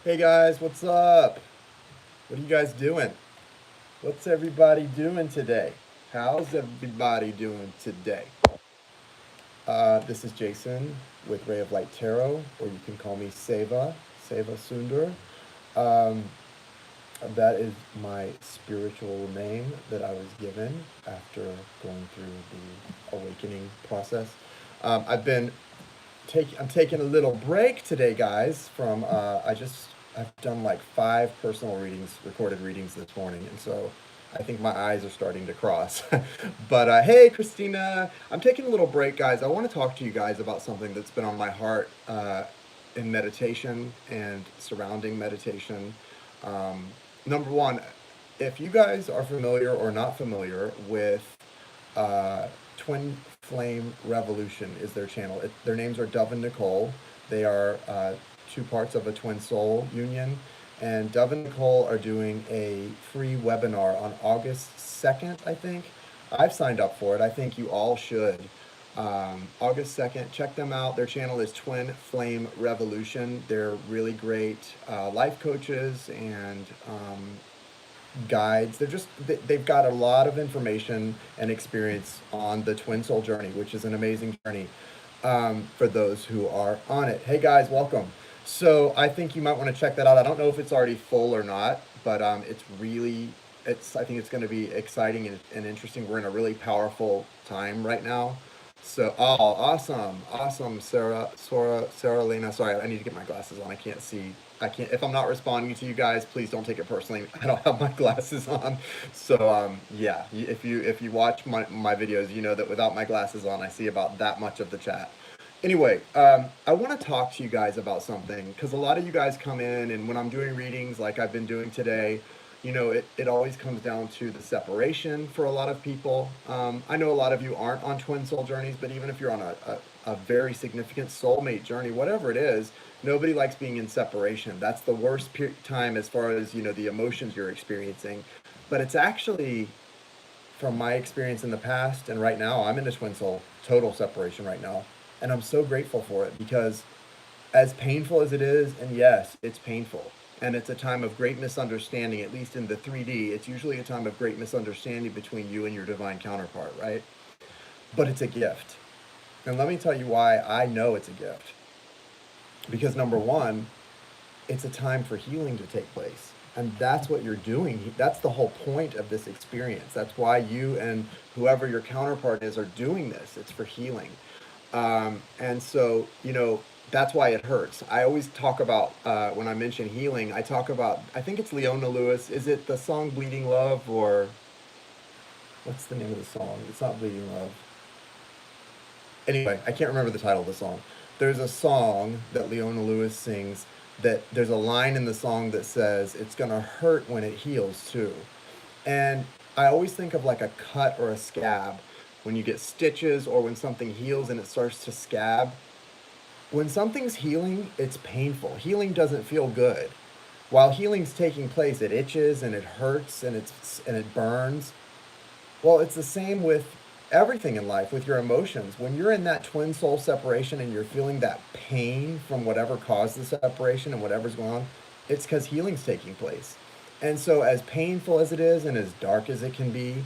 Hey guys, what's up? What are you guys doing? What's everybody doing today? How's everybody doing today? This is Jason with Ray of Light Tarot, or you can call me Seva Sundar. Um, that is my spiritual name that I was given after going through the awakening process. I've been I'm taking a little break today, guys. I've done like five personal readings, recorded readings this morning, and so I think my eyes are starting to cross. But hey, Christina, I'm taking a little break, guys. I want to talk to you guys about something that's been on my heart in meditation and surrounding meditation. Um, Number one, if you guys are familiar or not familiar with uh, Twin Flame Revolution is their channel. Their names are Dove and Nicole. They are two parts of a twin soul union. And Dove and Nicole are doing a free webinar on August 2nd, I think. I've signed up for it. I think you all should. August 2nd, check them out. Their channel is Twin Flame Revolution. They're really great life coaches and guides. They've got a lot of information and experience on the Twin Soul journey, which is an amazing journey for those who are on it. Hey guys, welcome. So I think you might want to check that out. I don't know if it's already full or not, but I think it's going to be exciting and interesting. We're in a really powerful time right now. So, oh, awesome, Sarah Lena. Sorry, I need to get my glasses on. I can't see. I can't. If I'm not responding to you guys, please don't take it personally. I don't have my glasses on. So, yeah. If you watch my videos, you know that without my glasses on, I see about that much of the chat. Anyway, I want to talk to you guys about something because a lot of you guys come in, and when I'm doing readings like I've been doing today, it always comes down to the separation for a lot of people. I know a lot of you aren't on twin soul journeys, but even if you're on a very significant soulmate journey, whatever it is, nobody likes being in separation. That's the worst time as far as, the emotions you're experiencing. But it's actually, from my experience in the past and right now, I'm in a twin soul total separation right now. And I'm so grateful for it because as painful as it is, and yes, it's painful, and it's a time of great misunderstanding, at least in the 3D, it's usually a time of great misunderstanding between you and your divine counterpart, right? But it's a gift. And let me tell you why I know it's a gift. Because number one, it's a time for healing to take place. And that's what you're doing. That's the whole point of this experience. That's why you and whoever your counterpart is are doing this. It's for healing. And so, that's why it hurts. I always talk about, when I mention healing, I talk about, I think it's Leona Lewis. Is it the song Bleeding Love, or what's the name of the song? It's not Bleeding Love. Anyway, I can't remember the title of the song. There's a song that Leona Lewis sings that there's a line in the song that says, it's going to hurt when it heals too. And I always think of like a cut or a scab when you get stitches or when something heals and it starts to scab. When something's healing, it's painful. Healing doesn't feel good. While healing's taking place, it itches and it hurts and it burns. Well, it's the same with everything in life, with your emotions. When you're in that twin soul separation and you're feeling that pain from whatever caused the separation and whatever's going on, it's because healing's taking place. And so, as painful as it is and as dark as it can be,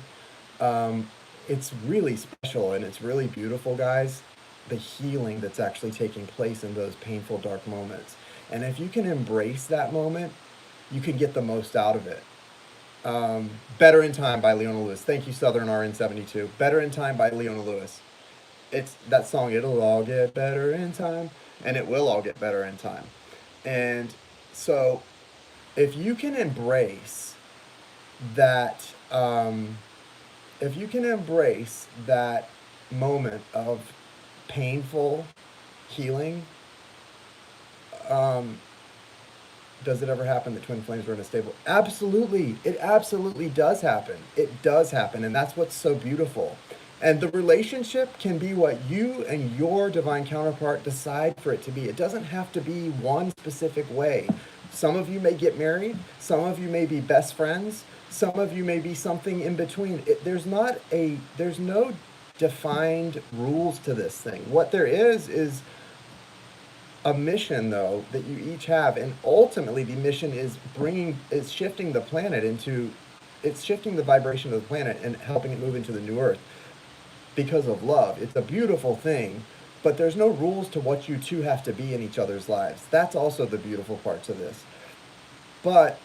um, it's really special and it's really beautiful, guys. The healing that's actually taking place in those painful, dark moments. And if you can embrace that moment, you can get the most out of it. Better in Time by Leona Lewis. Thank you, Southern RN72. Better in Time by Leona Lewis. It's that song, it'll all get better in time, and it will all get better in time. And so, if you can embrace that, if you can embrace that moment of painful healing, um, does it ever happen that twin flames are unstable? Absolutely. It absolutely does happen. It does happen. And that's what's so beautiful. And the relationship can be what you and your divine counterpart decide for it to be. It doesn't have to be one specific way. Some of you may get married, some of you may be best friends, some of you may be something in between. There's no defined rules to this thing. What there is a mission though that you each have, and ultimately the mission is shifting the planet into, it's shifting the vibration of the planet and helping it move into the new earth because of love. It's a beautiful thing, but there's no rules to what you two have to be in each other's lives. That's also the beautiful parts of this. But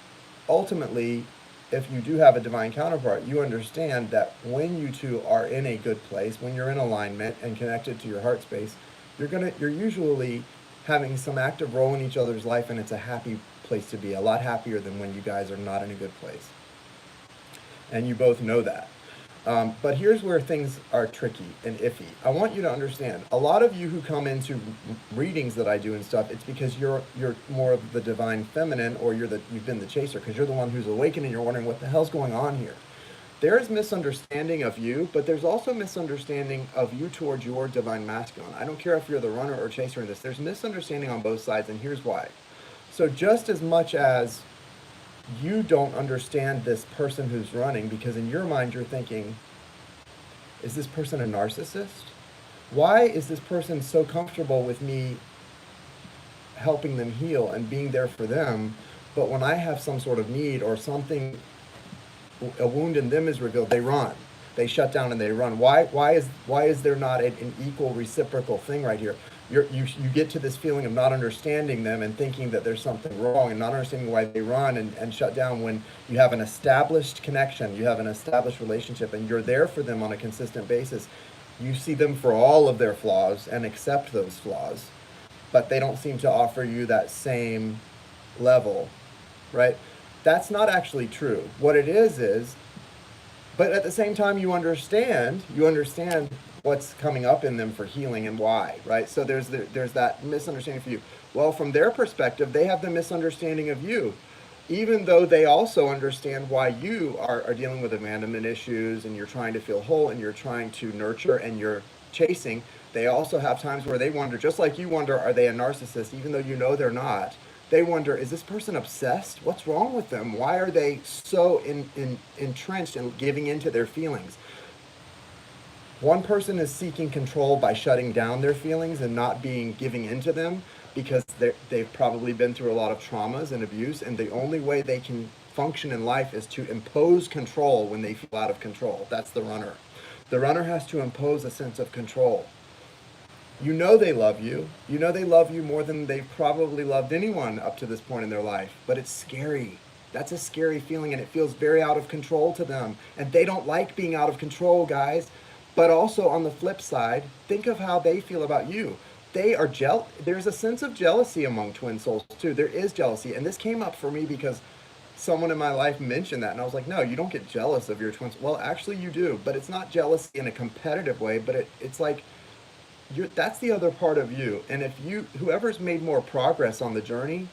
ultimately, if you do have a divine counterpart, you understand that when you two are in a good place, when you're in alignment and connected to your heart space, you're usually having some active role in each other's life, and it's a happy place to be, a lot happier than when you guys are not in a good place. And you both know that. But here's where things are tricky and iffy. I want you to understand, a lot of you who come into readings that I do and stuff, it's because you're more of the divine feminine, or you've been the chaser, because you're the one who's awakened and you're wondering what the hell's going on here. There is misunderstanding of you, but there's also misunderstanding of you towards your divine masculine. I don't care if you're the runner or chaser in this. There's misunderstanding on both sides, and here's why. So just as much as you don't understand this person who's running, because in your mind you're thinking, is this person a narcissist? Why is this person so comfortable with me helping them heal and being there for them, but when I have some sort of need or something, a wound in them is revealed, they run, they shut down and they run? Why is there not an equal reciprocal thing right here? You get to this feeling of not understanding them and thinking that there's something wrong, and not understanding why they run and shut down, when you have an established connection, you have an established relationship, and you're there for them on a consistent basis. You see them for all of their flaws and accept those flaws, but they don't seem to offer you that same level, right? That's not actually true. What it is, but at the same time you understand what's coming up in them for healing and why, right? So there's that misunderstanding for you. Well, from their perspective, they have the misunderstanding of you, even though they also understand why you are dealing with abandonment issues, and you're trying to feel whole, and you're trying to nurture, and you're chasing. They also have times where they wonder, just like you wonder, are they a narcissist? Even though you know they're not, they wonder, is this person obsessed? What's wrong with them? Why are they so entrenched in giving into their feelings? One person is seeking control by shutting down their feelings and not giving into them, because they've probably been through a lot of traumas and abuse, and the only way they can function in life is to impose control when they feel out of control. That's the runner. The runner has to impose a sense of control. You know they love you. You know they love you more than they've probably loved anyone up to this point in their life, but it's scary. That's a scary feeling, and it feels very out of control to them, and they don't like being out of control, guys. But also on the flip side, think of how they feel about you. They are there's a sense of jealousy among twin souls too. There is jealousy. And this came up for me because someone in my life mentioned that. And I was like, no, you don't get jealous of your twins. Well, actually you do, but it's not jealousy in a competitive way, but it's like, that's the other part of you. And if whoever's made more progress on the journey,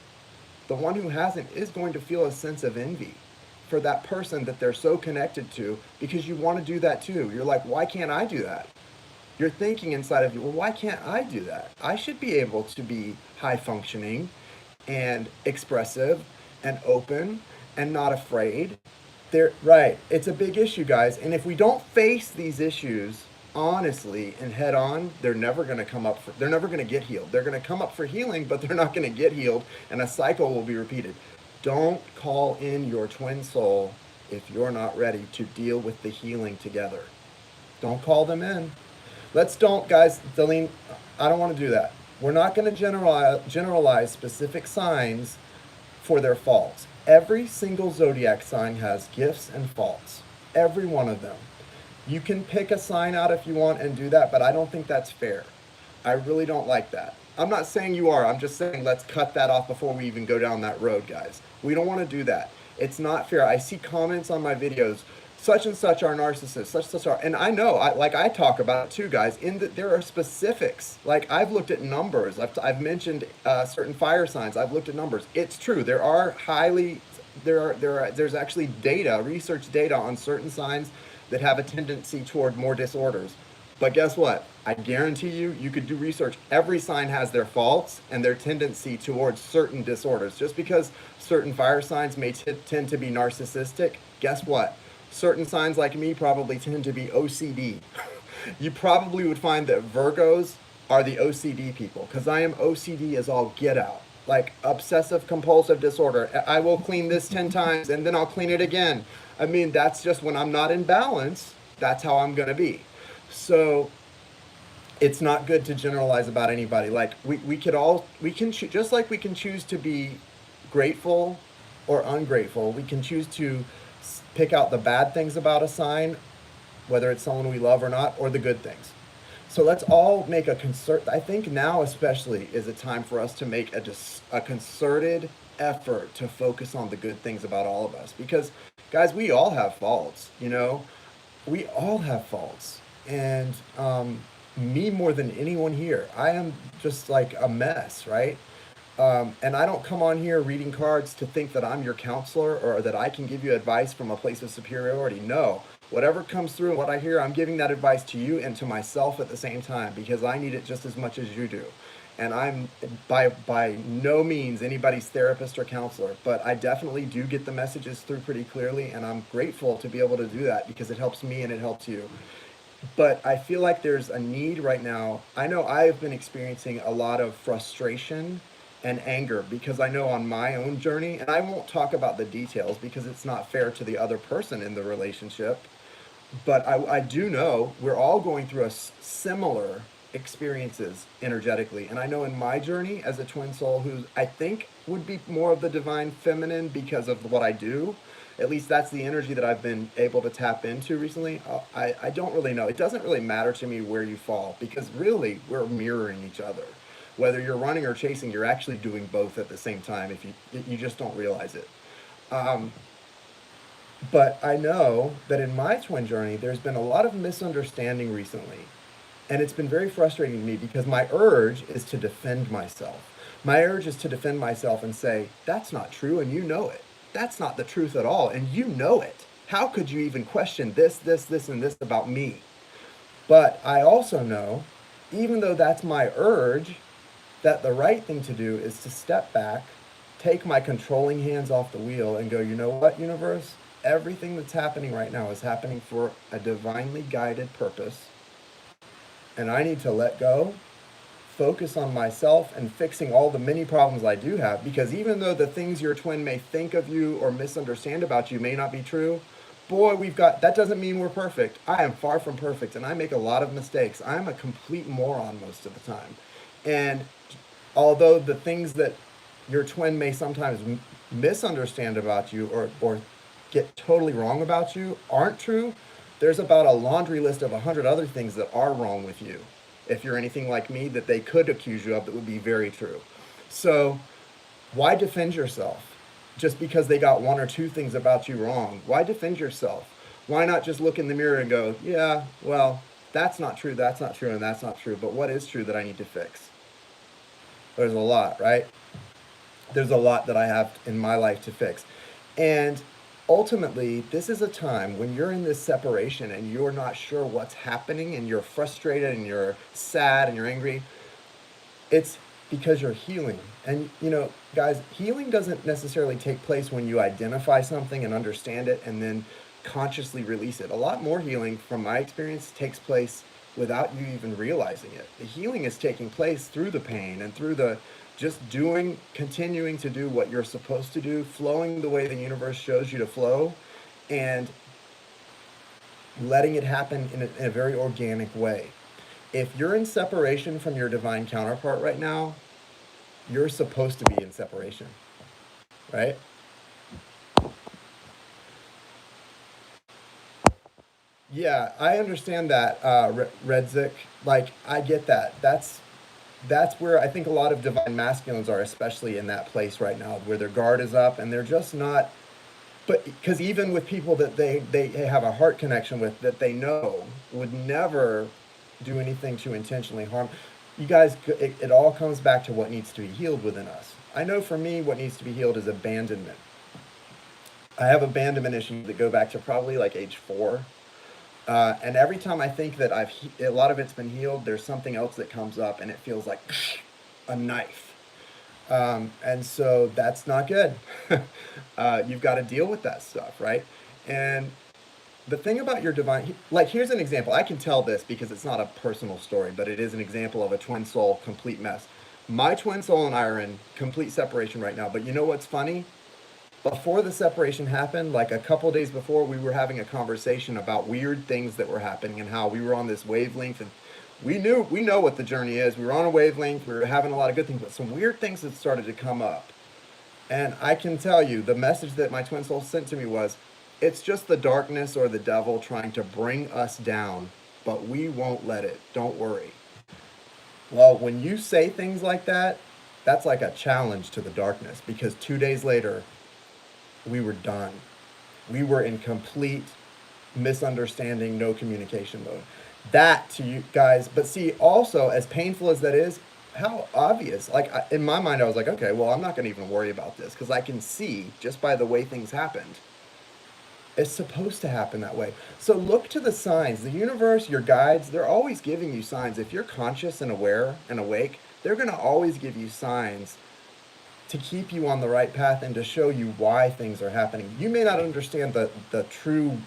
the one who hasn't is going to feel a sense of envy for that person that they're so connected to, because you want to do that too. You're like, why can't I do that? You're thinking inside of you, well, why can't I do that? I should be able to be high functioning and expressive and open and not afraid. Right. It's a big issue, guys. And if we don't face these issues honestly and head on, they're never going to get healed. They're going to come up for healing, but they're not going to get healed, and a cycle will be repeated. Don't call in your twin soul if you're not ready to deal with the healing together. Don't call them in. Guys, Delene, I don't want to do that. We're not going to generalize specific signs for their faults. Every single zodiac sign has gifts and faults. Every one of them. You can pick a sign out if you want and do that, but I don't think that's fair. I really don't like that. I'm not saying you are. I'm just saying let's cut that off before we even go down that road, guys. We don't want to do that. It's not fair. I see comments on my videos, such and such are narcissists, such and such are, and I know, I talk about it too, guys, there are specifics. Like, I've looked at numbers. I've mentioned certain fire signs. I've looked at numbers. It's true. There's actually research data on certain signs that have a tendency toward more disorders. But guess what? I guarantee you could do research. Every sign has their faults and their tendency towards certain disorders. Just because certain fire signs may tend to be narcissistic, guess what? Certain signs like me probably tend to be OCD. You probably would find that Virgos are the OCD people, because I am OCD as all get out. Like obsessive compulsive disorder. I will clean this 10 times and then I'll clean it again. I mean, that's just when I'm not in balance, that's how I'm going to be. So it's not good to generalize about anybody. Like we can just like we can choose to be grateful or ungrateful. We can choose to pick out the bad things about a sign, whether it's someone we love or not, or the good things. So let's all make a concert. I think now especially is a time for us to make a concerted effort to focus on the good things about all of us. Because guys, we all have faults. We all have faults, and me more than anyone here, I am just like a mess, right? And I don't come on here reading cards to think that I'm your counselor or that I can give you advice from a place of superiority. No. Whatever comes through and what I hear, I'm giving that advice to you and to myself at the same time because I need it just as much as you do. And I'm by no means anybody's therapist or counselor, but I definitely do get the messages through pretty clearly, and I'm grateful to be able to do that because it helps me and it helps you. But I feel like there's a need right now. I know I've been experiencing a lot of frustration and anger because I know on my own journey, and I won't talk about the details because it's not fair to the other person in the relationship, but I do know we're all going through similar experiences energetically. And I know in my journey as a twin soul who I think would be more of the divine feminine because of what I do, at least that's the energy that I've been able to tap into recently. I don't really know. It doesn't really matter to me where you fall because really we're mirroring each other. Whether you're running or chasing, you're actually doing both at the same time if you just don't realize it. Um, but I know that in my twin journey, there's been a lot of misunderstanding recently. And it's been very frustrating to me because my urge is to defend myself. My urge is to defend myself and say, that's not true and you know it. That's not the truth at all and you know it. How could you even question this, and this about me? But I also know, even though that's my urge, that the right thing to do is to step back, take my controlling hands off the wheel, and go, you know what, universe? Everything that's happening right now is happening for a divinely guided purpose. And I need to let go, focus on myself, and fixing all the many problems I do have. Because even though the things your twin may think of you or misunderstand about you may not be true, boy, that doesn't mean we're perfect. I am far from perfect, and I make a lot of mistakes. I'm a complete moron most of the time. And although the things that your twin may sometimes misunderstand about you or get totally wrong about you aren't true, there's about a laundry list of 100 other things that are wrong with you. If you're anything like me, that they could accuse you of that would be very true. So why defend yourself just because they got one or two things about you wrong? Why defend yourself? Why not just look in the mirror and go, yeah, well, that's not true, and that's not true, but what is true that I need to fix? There's a lot, right? There's a lot that I have in my life to fix. And ultimately, this is a time when you're in this separation and you're not sure what's happening and you're frustrated and you're sad and you're angry. It's because you're healing. And, guys, healing doesn't necessarily take place when you identify something and understand it and then consciously release it. A lot more healing, from my experience, takes place without you even realizing it. The healing is taking place through the pain and through the just continuing to do what you're supposed to do, flowing the way the universe shows you to flow, and letting it happen in a very organic way. If you're in separation from your divine counterpart right now, you're supposed to be in separation, right? Yeah, I understand that, Redzik. Like, I get that. That's where I think a lot of divine masculines are, especially in that place right now, where their guard is up and they're just not. But because even with people that they have a heart connection with, that they know would never do anything to intentionally harm, you guys, it all comes back to what needs to be healed within us. I know for me, what needs to be healed is abandonment. I have abandonment issues that go back to probably like age 4. And every time I think that a lot of it's been healed, there's something else that comes up and it feels like a knife. And so that's not good. You've got to deal with that stuff, right? And the thing about your divine, like, here's an example. I can tell this because it's not a personal story, but it is an example of a twin soul complete mess. My twin soul and I are in complete separation right now. But you know what's funny? Before the separation happened, like a couple days before, we were having a conversation about weird things that were happening and how we were on this wavelength, and we know what the journey is. We were on a wavelength. We were having a lot of good things, but some weird things had started to come up. And I can tell you, the message that my twin soul sent to me was, it's just the darkness or the devil trying to bring us down, but we won't let it. Don't worry. Well, when you say things like that, that's like a challenge to the darkness, because 2 days later, we were done. We were in complete misunderstanding, no communication mode. That to you guys, but see, also, as painful as that is, how obvious. Like, in my mind, I was like, okay, well, I'm not going to even worry about this because I can see just by the way things happened. It's supposed to happen that way. So look to the signs. The universe, your guides, they're always giving you signs. If you're conscious and aware and awake, they're going to always give you signs to keep you on the right path and to show you why things are happening. You may not understand the true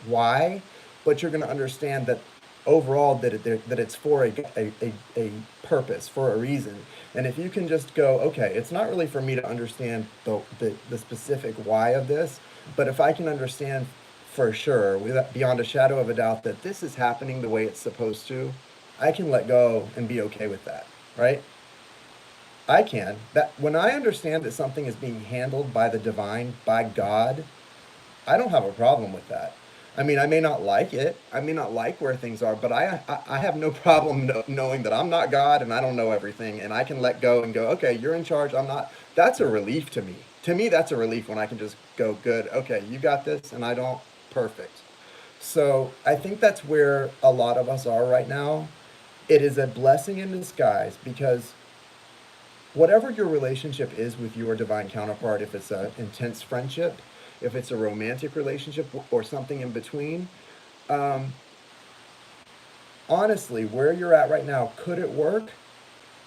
why, but you're going to understand that overall that it's for a purpose, for a reason. And if you can just go, okay, it's not really for me to understand the specific why of this, but if I can understand for sure, beyond a shadow of a doubt, that this is happening the way it's supposed to, I can let go and be okay with that, right? I can. That when I understand that something is being handled by the divine, by God, I don't have a problem with that. I mean, I may not like it. I may not like where things are, but I have no problem knowing that I'm not God and I don't know everything, and I can let go and go, okay, you're in charge. I'm not. That's a relief to me. To me, that's a relief when I can just go, good, okay, you got this, and I don't. Perfect. So I think that's where a lot of us are right now. It is a blessing in disguise because whatever your relationship is with your divine counterpart, if it's an intense friendship, if it's a romantic relationship, or something in between, um, honestly, where you're at right now, could it work?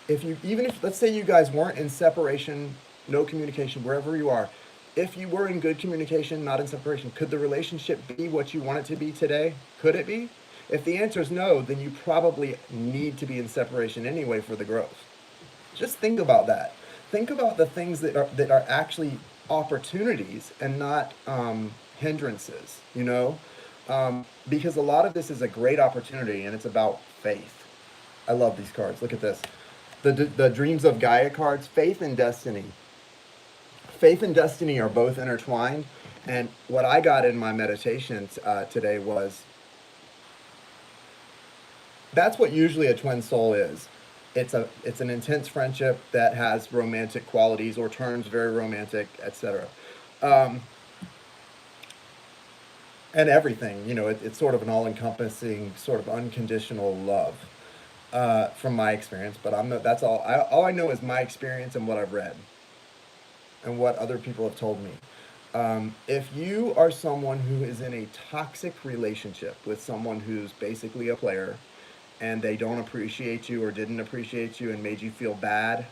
If you, even if, let's say you guys weren't in separation, no communication, wherever you are, if you were in good communication, not in separation, could the relationship be what you want it to be today? Could it be? If the answer is no, then you probably need to be in separation anyway for the growth. Just think about that. Think about the things that are actually opportunities and not hindrances. Because a lot of this is a great opportunity, and it's about faith. I love these cards. Look at this. The Dreams of Gaia cards. Faith and destiny. Faith and destiny are both intertwined. And what I got in my meditation today was, that's what usually a twin soul is. It's an intense friendship that has romantic qualities or turns very romantic, etc. Um, and everything, it's sort of an all-encompassing, sort of unconditional love, from my experience. But I'm not. That's all. All I know is my experience and what I've read and what other people have told me. If you are someone who is in a toxic relationship with someone who's basically a player, and they don't appreciate you or didn't appreciate you and made you feel bad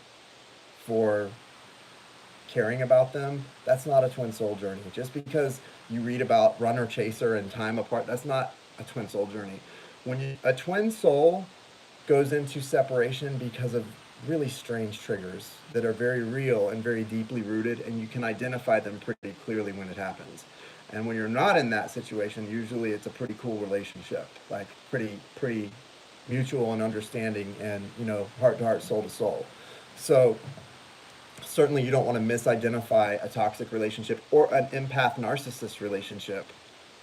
for caring about them, that's not a twin soul journey. Just because you read about runner chaser and time apart, that's not a twin soul journey. A twin soul goes into separation because of really strange triggers that are very real and very deeply rooted, and you can identify them pretty clearly when it happens. And when you're not in that situation, usually it's a pretty cool relationship, like pretty mutual and understanding, and heart to heart, soul to soul. So certainly you don't want to misidentify a toxic relationship or an empath narcissist relationship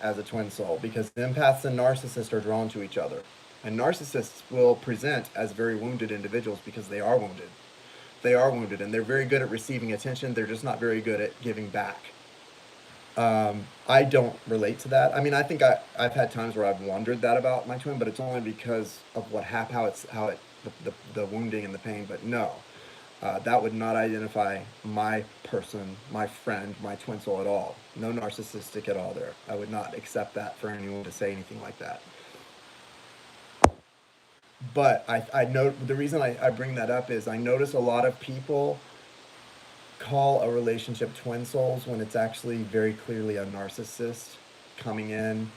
as a twin soul, because empaths and narcissists are drawn to each other, and narcissists will present as very wounded individuals because they are wounded and they're very good at receiving attention. They're just not very good at giving back. I don't relate to that. I mean, I think I've had times where I've wondered that about my twin, but it's only because of what happened, the wounding and the pain. But no, that would not identify my person, my friend, my twin soul at all. No narcissistic at all there. I would not accept that for anyone to say anything like that. But I know the reason I bring that up is I notice a lot of people call a relationship twin souls when it's actually very clearly a narcissist coming in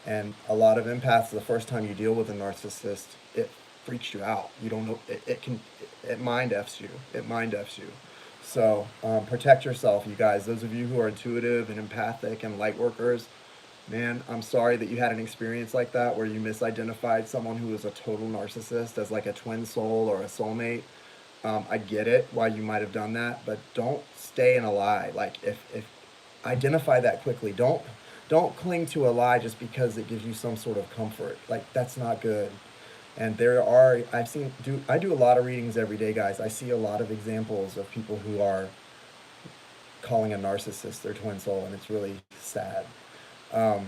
And a lot of empaths, the first time you deal with a narcissist, it freaks you out. You don't know, it mind F's you. It mind F's you. So protect yourself, you guys. Those of you who are intuitive and empathic and light workers, man, I'm sorry that you had an experience like that where you misidentified someone who was a total narcissist as like a twin soul or a soulmate. I get it why you might have done that, but don't stay in a lie. Like if identify that quickly. Don't cling to a lie just because it gives you some sort of comfort. Like that's not good. And I do a lot of readings every day, guys. I see a lot of examples of people who are calling a narcissist their twin soul, and it's really sad. Um,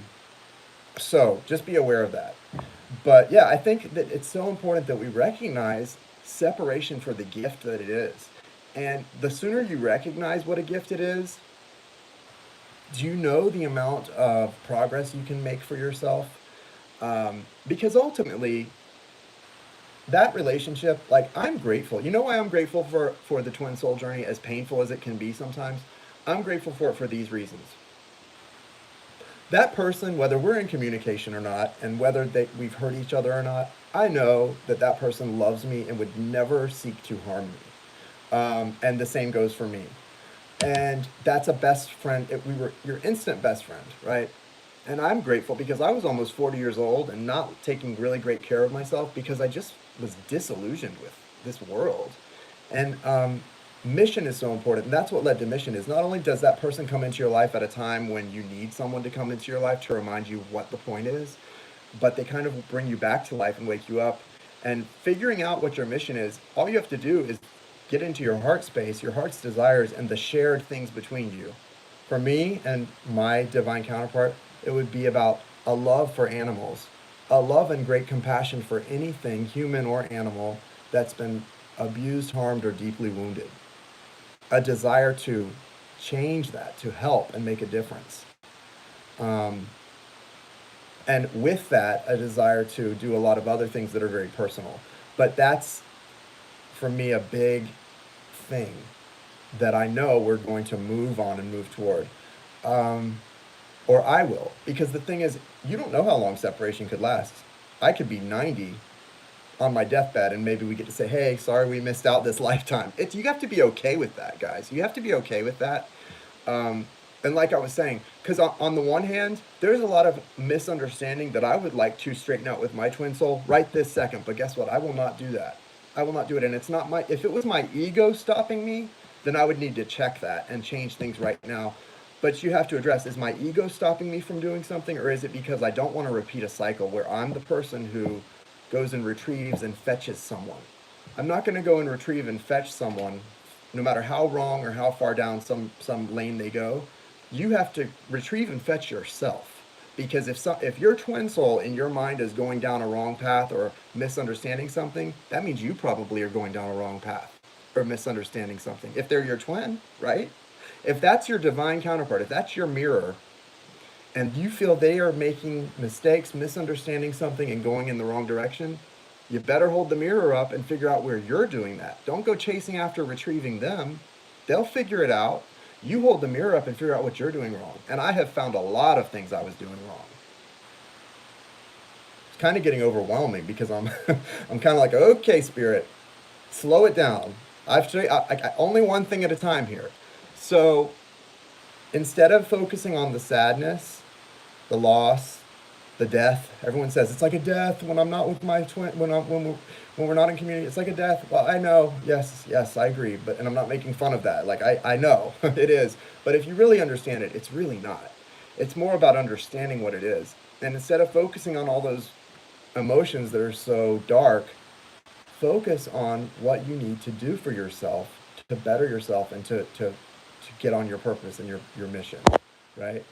so just be aware of that. But yeah, I think that it's so important that we recognize separation for the gift that it is. And the sooner you recognize what a gift it is, do you know the amount of progress you can make for yourself? Because ultimately, that relationship, like I'm grateful. You know why I'm grateful for the twin soul journey, as painful as it can be sometimes? I'm grateful for it for these reasons. That person, whether we're in communication or not, and whether we've hurt each other or not, I know that that person loves me and would never seek to harm me. And the same goes for me. And that's a best friend. We were your instant best friend, right? And I'm grateful because I was almost 40 years old and not taking really great care of myself because I just was disillusioned with this world. And mission is so important. And that's what led to mission is not only does that person come into your life at a time when you need someone to come into your life to remind you what the point is, but they kind of bring you back to life and wake you up. And figuring out what your mission is, all you have to do is get into your heart space, your heart's desires, and the shared things between you. For me and my divine counterpart, it would be about a love for animals, a love and great compassion for anything, human or animal, that's been abused, harmed, or deeply wounded. A desire to change that, to help and make a difference. Um, and with that, a desire to do a lot of other things that are very personal. But that's, for me, a big thing that I know we're going to move on and move toward. Um, or I will. Because the thing is, you don't know how long separation could last. I could be 90 on my deathbed and maybe we get to say, hey, sorry we missed out this lifetime. You have to be okay with that, guys. You have to be okay with that. Um, and like I was saying, because on the one hand, there's a lot of misunderstanding that I would like to straighten out with my twin soul right this second. But guess what? I will not do that. I will not do it. And it's not if it was my ego stopping me, then I would need to check that and change things right now. But you have to address, is my ego stopping me from doing something? Or is it because I don't want to repeat a cycle where I'm the person who goes and retrieves and fetches someone? I'm not going to go and retrieve and fetch someone, no matter how wrong or how far down some lane they go. You have to retrieve and fetch yourself. Because if your twin soul in your mind is going down a wrong path or misunderstanding something, that means you probably are going down a wrong path or misunderstanding something. If they're your twin, right? If that's your divine counterpart, if that's your mirror, and you feel they are making mistakes, misunderstanding something, and going in the wrong direction, you better hold the mirror up and figure out where you're doing that. Don't go chasing after retrieving them. They'll figure it out. You hold the mirror up and figure out what you're doing wrong. And I have found a lot of things I was doing wrong. It's kind of getting overwhelming because I'm I'm kind of like, okay, spirit, slow it down. Only one thing at a time here. So instead of focusing on the sadness, the loss, the death, everyone says it's like a death when I'm not with my twin, when we're not in community, it's like a death. Well, I know, yes, I agree, and I'm not making fun of that. Like I know it is, but if you really understand it, it's really not. It's more about understanding what it is, and instead of focusing on all those emotions that are so dark, focus on what you need to do for yourself to better yourself and to get on your purpose and your mission, right?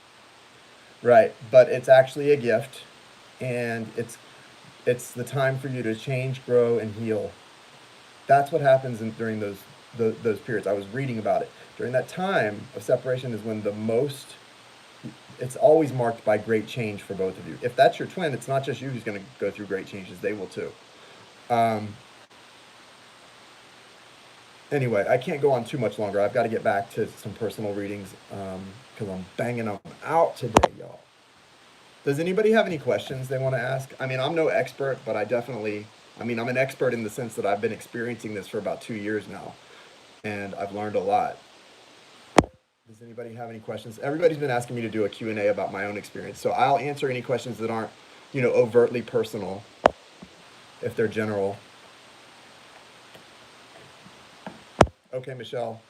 Right, but it's actually a gift, and it's the time for you to change, grow, and heal. That's what happens during those periods. I was reading about it. During that time of separation is when it's always marked by great change for both of you. If that's your twin, it's not just you who's going to go through great changes. They will too. Um, anyway, I can't go on too much longer. I've got to get back to some personal readings because I'm banging them out today, y'all. Does anybody have any questions they want to ask? I mean, I'm no expert, but I'm an expert in the sense that I've been experiencing this for about 2 years now, and I've learned a lot. Does anybody have any questions? Everybody's been asking me to do a Q&A about my own experience, so I'll answer any questions that aren't, overtly personal, if they're general. Okay, Michelle.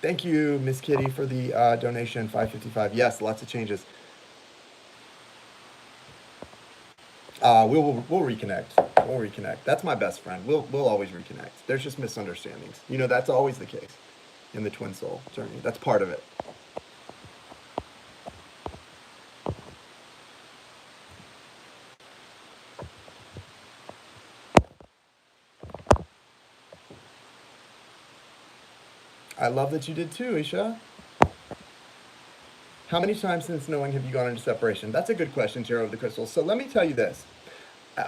Thank you, Miss Kitty, for the donation, 555. Yes, lots of changes. We'll reconnect. We'll reconnect. That's my best friend. We'll always reconnect. There's just misunderstandings. That's always the case in the twin soul journey. That's part of it. I love that you did too, Isha. How many times since knowing have you gone into separation? That's a good question, Tarot of the Crystals. So let me tell you this.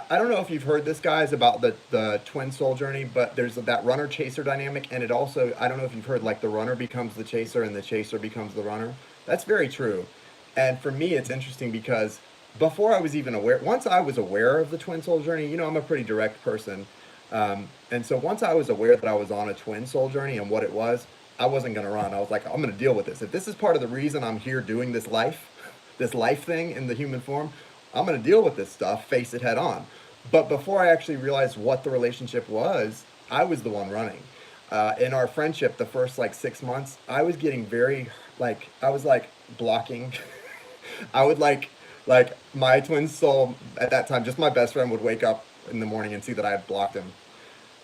I don't know if you've heard this, guys, about the twin soul journey, but there's that runner-chaser dynamic, and it also, I don't know if you've heard, like, the runner becomes the chaser and the chaser becomes the runner. That's very true. And for me, it's interesting because before I was even aware, once I was aware of the twin soul journey, I'm a pretty direct person. And so once I was aware that I was on a twin soul journey and what it was, I wasn't going to run. I was like, I'm going to deal with this. If this is part of the reason I'm here doing this life thing in the human form, I'm going to deal with this stuff, face it head on. But before I actually realized what the relationship was, I was the one running. In our friendship, the first like 6 months, I was getting I was like blocking. I would like my twin soul at that time, just my best friend would wake up in the morning and see that I had blocked him.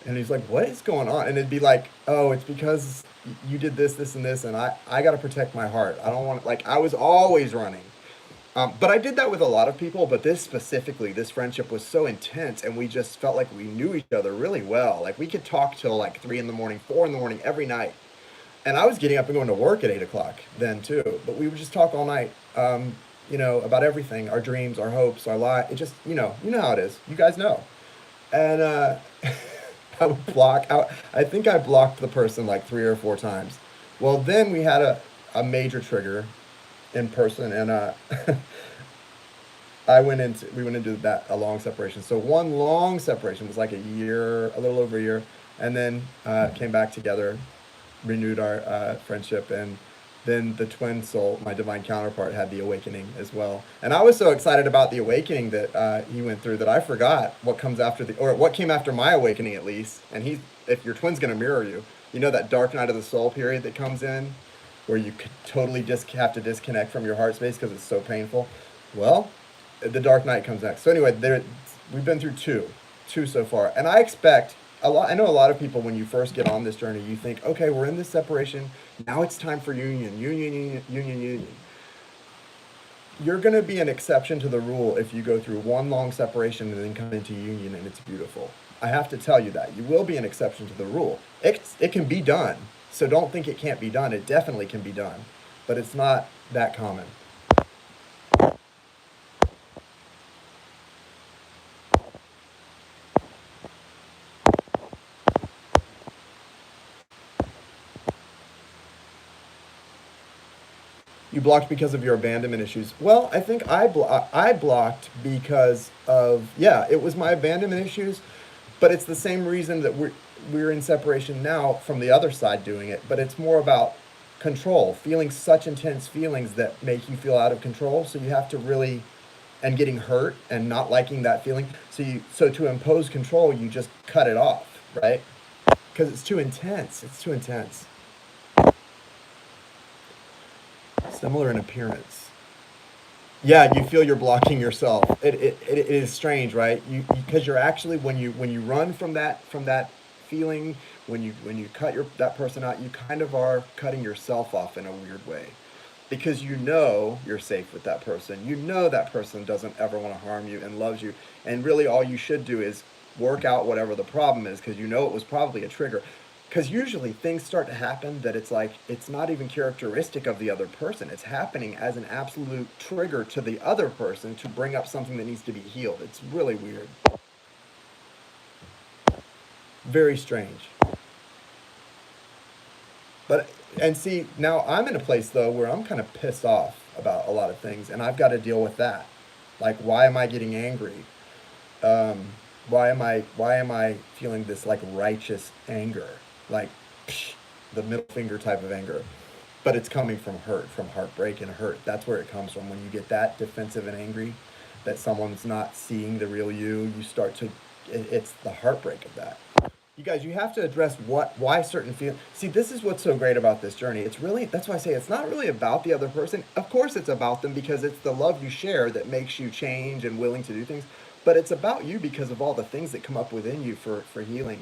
And he's like, what is going on? And it'd be like, oh, it's because you did this, this, and this, and I got to protect my heart. I don't want, I was always running. But I did that with a lot of people, but this friendship was so intense, and we just felt like we knew each other really well. Like, we could talk till like 3 in the morning, 4 in the morning, every night. And I was getting up and going to work at 8 o'clock then too. But we would just talk all night, about everything, our dreams, our hopes, our life. It just, you know how it is. You guys know. And I would block out. I think I blocked the person like 3 or 4 times. Well, then we had a major trigger in person, and we went into a long separation. So one long separation was like a little over a year, and then came back together, renewed our friendship, and then the twin soul, my divine counterpart, had the awakening as well. And I was so excited about the awakening that he went through that I forgot what comes after what came after my awakening, at least. And if your twin's gonna mirror you, that dark night of the soul period that comes in, where you could totally just have to disconnect from your heart space because it's so painful. Well, the dark night comes next. So anyway, we've been through two so far, and I expect a lot. I know a lot of people, when you first get on this journey, you think, okay, we're in this separation. Now it's time for union. You're going to be an exception to the rule if you go through one long separation and then come into union and it's beautiful. I have to tell you that. You will be an exception to the rule. It can be done. So don't think it can't be done. It definitely can be done. But it's not that common. You blocked because of your abandonment issues. Well, I think I blocked because of, it was my abandonment issues, but it's the same reason that we're in separation now from the other side doing it, but it's more about control, feeling such intense feelings that make you feel out of control. So you have to really, and getting hurt and not liking that feeling. So to impose control, you just cut it off, right? Because it's too intense. It's too intense. Similar in appearance. Yeah, you feel you're blocking yourself. It is strange, right? Because you're actually, when you run from that feeling, when you cut that person out, you kind of are cutting yourself off in a weird way, because you're safe with that person. That person doesn't ever want to harm you and loves you, and really all you should do is work out whatever the problem is, because it was probably a trigger. Because usually things start to happen that it's not even characteristic of the other person. It's happening as an absolute trigger to the other person to bring up something that needs to be healed. It's really weird. Very strange. But, and see, now I'm in a place though where I'm kind of pissed off about a lot of things, and I've got to deal with that. Like, why am I getting angry? Um, why am I feeling this like righteous anger, like psh, the middle finger type of anger? But it's coming from hurt, from heartbreak and hurt. That's where it comes from. When you get that defensive and angry, that someone's not seeing the real you, you start to. It's the heartbreak of that. You guys, you have to address why certain feel. See, this is what's so great about this journey. It's really, that's why I say it's not really about the other person. Of course, it's about them because it's the love you share that makes you change and willing to do things. But it's about you because of all the things that come up within you for healing.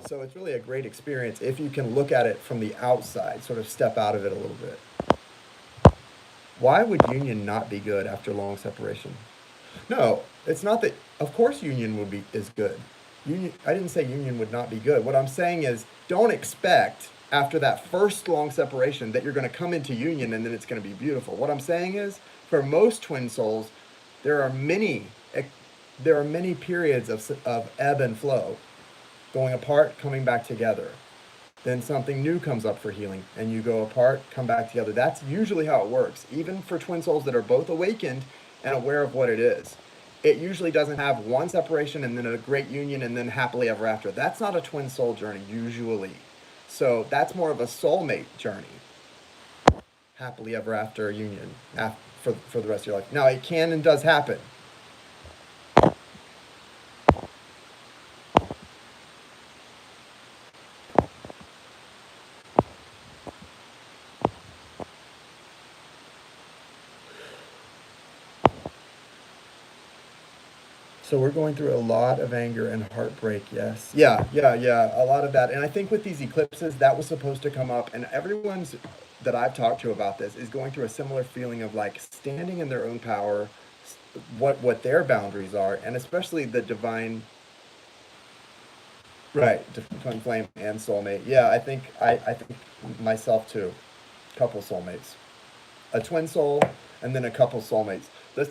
So it's really a great experience if you can look at it from the outside, sort of step out of it a little bit. Why would union not be good after long separation? No, it's not that. Of course, union would be is good. Union. I didn't say union would not be good. What I'm saying is, don't expect after that first long separation that you're going to come into union and then it's going to be beautiful. What I'm saying is, for most twin souls, there are many there are many periods of ebb and flow, going apart, coming back together. Then something new comes up for healing, and you go apart, come back together. That's usually how it works, even for twin souls that are both awakened and aware of what it is. It usually doesn't have one separation and then a great union and then happily ever after. That's not a twin soul journey, usually. So that's more of a soulmate journey, happily ever after union for the rest of your life. Now, it can and does happen. So we're going through a lot of anger and heartbreak, yes. Yeah, a lot of that. And I think with these eclipses, that was supposed to come up. And everyone's that I've talked to about this is going through a similar feeling of like standing in their own power, what their boundaries are, and especially the divine, right, twin flame and soulmate. Yeah, I think myself too. Couple soulmates, a twin soul, and then a couple soulmates.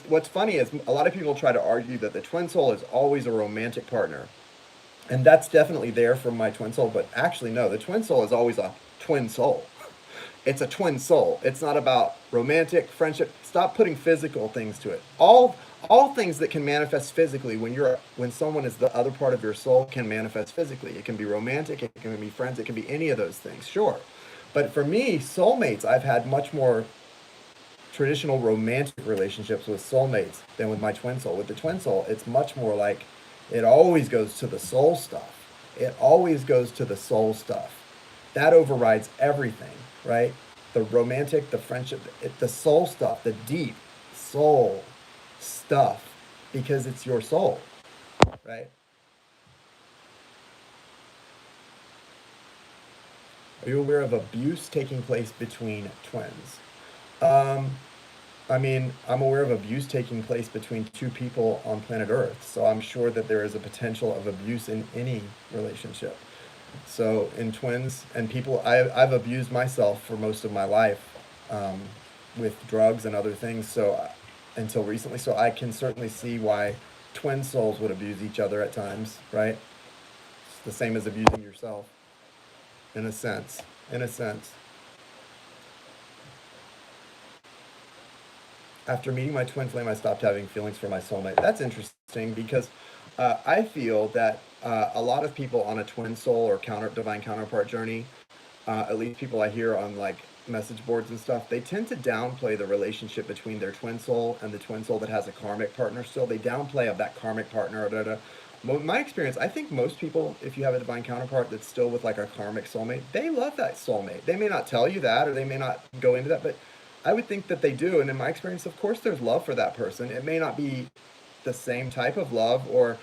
What's funny is a lot of people try to argue that the twin soul is always a romantic partner, and that's definitely there for my twin soul. But actually, no, the twin soul is always a twin soul. It's a twin soul. It's not about romantic friendship. Stop putting physical things to it. All things that can manifest physically when someone is the other part of your soul can manifest physically. It can be romantic. It can be friends. It can be any of those things. Sure. But for me, soulmates, I've had much more traditional romantic relationships with soulmates than with my twin soul. With the twin soul, it's much more like it always goes to the soul stuff. It always goes to the soul stuff. That overrides everything, right? The romantic, the friendship, the soul stuff, the deep soul stuff, because it's your soul, right? Are you aware of abuse taking place between twins? Um, I mean, I'm aware of abuse taking place between two people on planet Earth, so I'm sure that there is a potential of abuse in any relationship. So in twins and people, I've abused myself for most of my life, um, with drugs and other things. So until recently, so I can certainly see why twin souls would abuse each other at times, right? It's the same as abusing yourself, in a sense. In a sense. After meeting my twin flame, I stopped having feelings for my soulmate. That's interesting because I feel that a lot of people on a twin soul or divine counterpart journey, at least people I hear on like message boards and stuff, they tend to downplay the relationship between their twin soul and the twin soul that has a karmic partner still. They downplay of that karmic partner. Da, da. My experience, I think most people, if you have a divine counterpart that's still with like a karmic soulmate, they love that soulmate. They may not tell you that or they may not go into that, but I would think that they do. And in my experience, of course, there's love for that person. It may not be the same type of love, or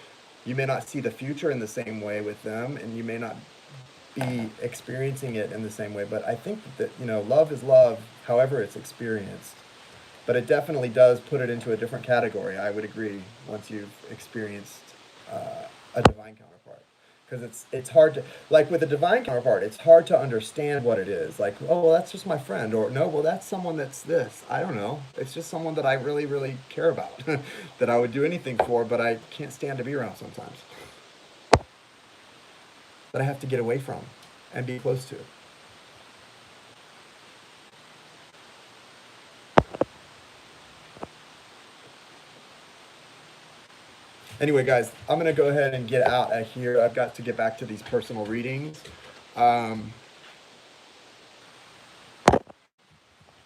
you may not see the future in the same way with them, and you may not be experiencing it in the same way. But I think that, love is love, however it's experienced. But it definitely does put it into a different category. I would agree once you've experienced a divine counterpart, because it's hard to, like with a divine counterpart, it's hard to understand what it is. Like, oh well, that's just my friend, or no, well that's someone that's this. I don't know. It's just someone that I really really care about, that I would do anything for, but I can't stand to be around sometimes. That I have to get away from and be close to. Anyway, guys, I'm gonna go ahead and get out of here. I've got to get back to these personal readings.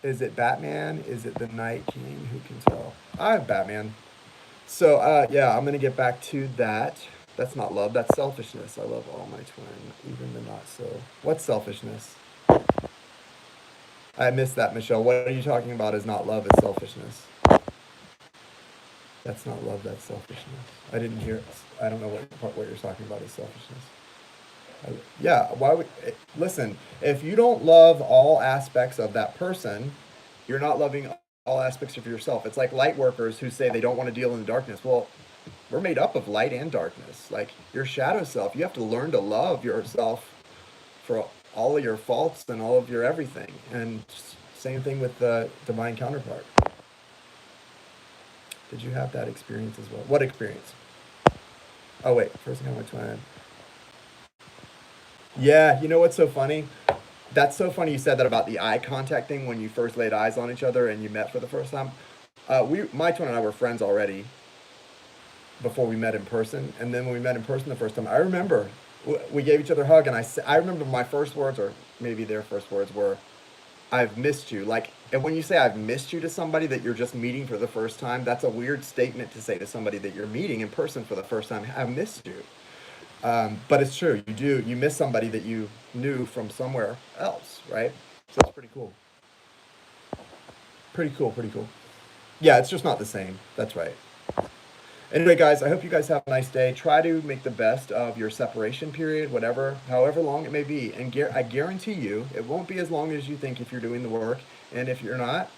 Is it Batman? Is it the Night King? Who can tell? I have Batman. So yeah, I'm gonna get back to that. That's not love. That's selfishness. I love all my twin, even the not so. What's selfishness? I missed that, Michelle. What are you talking about? Is not love? It's selfishness. That's not love. That's selfishness. I didn't hear it. I don't know what you're talking about is selfishness. Yeah. Why would listen? If you don't love all aspects of that person, you're not loving all aspects of yourself. It's like light workers who say they don't want to deal in the darkness. Well, we're made up of light and darkness. Like your shadow self, you have to learn to love yourself for all of your faults and all of your everything. And same thing with the divine counterpart. Did you have that experience as well? What experience? Oh wait, first thing I went to. Yeah, you know what's so funny? That's so funny you said that about the eye contact thing when you first laid eyes on each other and you met for the first time. My twin and I were friends already before we met in person, and then when we met in person the first time, I remember we gave each other a hug, and I remember my first words, or maybe their first words, were, "I've missed you." Like, and when you say "I've missed you" to somebody that you're just meeting for the first time, that's a weird statement to say to somebody that you're meeting in person for the first time. I've missed you. But it's true. You do. You miss somebody that you knew from somewhere else, right? So it's pretty cool. Pretty cool. Pretty cool. Yeah, it's just not the same. That's right. Anyway, guys, I hope you guys have a nice day. Try to make the best of your separation period, whatever, however long it may be. And I guarantee you, it won't be as long as you think if you're doing the work. And if you're not,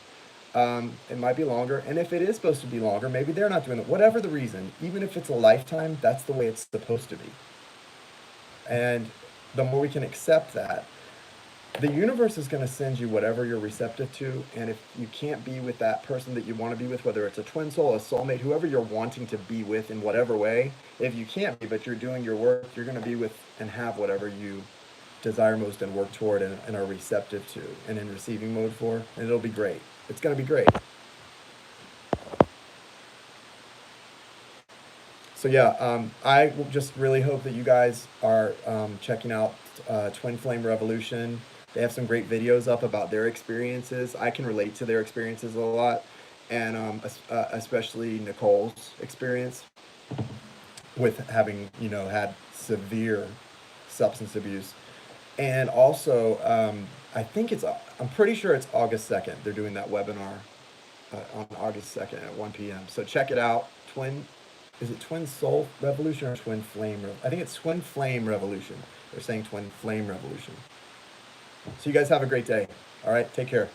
it might be longer. And if it is supposed to be longer, maybe they're not doing it. Whatever the reason, even if it's a lifetime, that's the way it's supposed to be. And the more we can accept that, the universe is going to send you whatever you're receptive to. And if you can't be with that person that you want to be with, whether it's a twin soul, a soulmate, whoever you're wanting to be with in whatever way, if you can't be, but you're doing your work, you're going to be with and have whatever you desire most and work toward and are receptive to and in receiving mode for. And it'll be great. It's going to be great. So yeah, I just really hope that you guys are checking out Twin Flame Revolution. They have some great videos up about their experiences. I can relate to their experiences a lot, and especially Nicole's experience with having had severe substance abuse, and also I'm pretty sure it's August 2nd. They're doing that webinar on August 2nd at 1 p.m. So check it out. Is it Twin Soul Revolution or Twin Flame? I think it's Twin Flame Revolution. They're saying Twin Flame Revolution. So you guys have a great day. All right, take care.